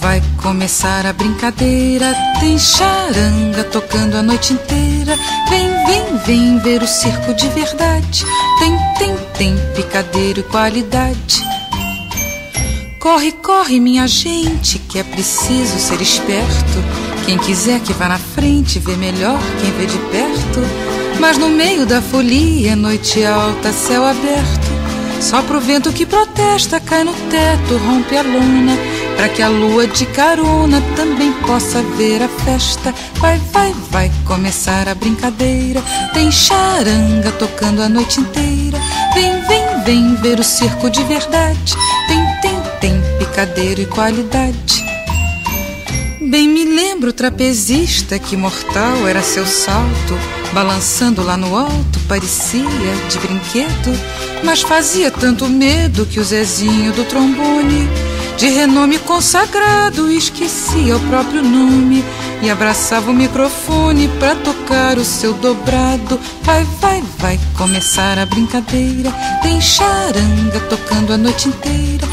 vai começar a brincadeira. Tem charanga tocando a noite inteira. Vem ver o circo de verdade. Tem picadeiro e qualidade. Corre, minha gente, que é preciso ser esperto. Quem quiser que vá na frente, vê melhor quem vê de perto. Mas no meio da folia, noite alta, céu aberto, sopra o vento que protesta, cai no teto, rompe a lona, pra que a lua de carona também possa ver a festa. Vai começar a brincadeira. Tem charanga tocando a noite inteira. Vem ver o circo de verdade. Tem picadeiro e qualidade. Bem me lembro o trapezista, que mortal era seu salto, balançando lá no alto, parecia de brinquedo, mas fazia tanto medo que o Zezinho do trombone, de renome consagrado, esquecia o próprio nome e abraçava o microfone pra tocar o seu dobrado. Vai começar a brincadeira. Tem charanga tocando a noite inteira.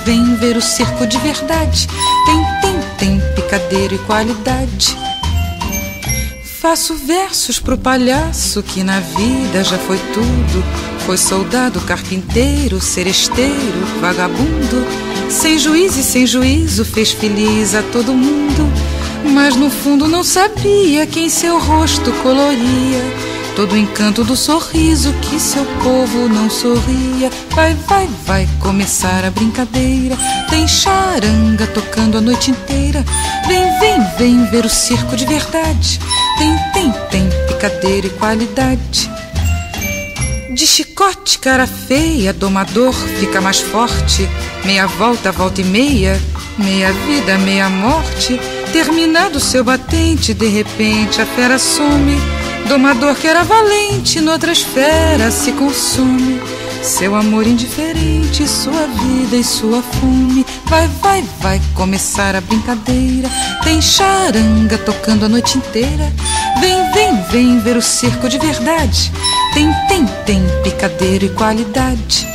Vem ver o circo de verdade. Tem picadeiro e qualidade. Faço versos pro palhaço que na vida já foi tudo. Foi soldado, carpinteiro, seresteiro, vagabundo. Sem juiz e sem juízo fez feliz a todo mundo. Mas no fundo não sabia quem seu rosto coloria todo o encanto do sorriso que seu povo não sorria. Vai começar a brincadeira. Tem charanga tocando a noite inteira. Vem ver o circo de verdade. Tem picadeiro e qualidade. De chicote, cara feia, domador fica mais forte. Meia volta, volta e meia, meia vida, meia morte. Terminado seu batente, de repente a fera some. Domador que era valente, noutras feras se consume. Seu amor indiferente, sua vida e sua fome. Vai começar a brincadeira. Tem charanga tocando a noite inteira. Vem ver o circo de verdade. Tem picadeiro e qualidade.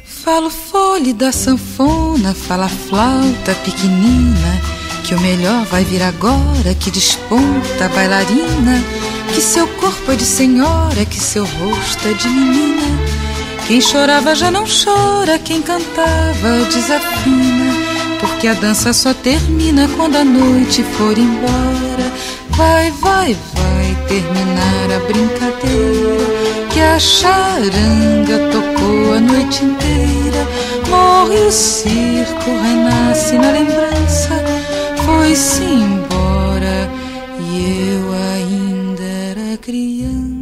Fala o fole da sanfona, fala a flauta pequenina, que o melhor vai vir agora, que desponta a bailarina, que seu corpo é de senhora, que seu rosto é de menina. Quem chorava já não chora, quem cantava desafina, porque a dança só termina quando a noite for embora. Vai terminar a brincadeira, que a charanga tocou a noite inteira. Morre o circo, renasce na lembrança, foi-se embora e eu ainda era criança.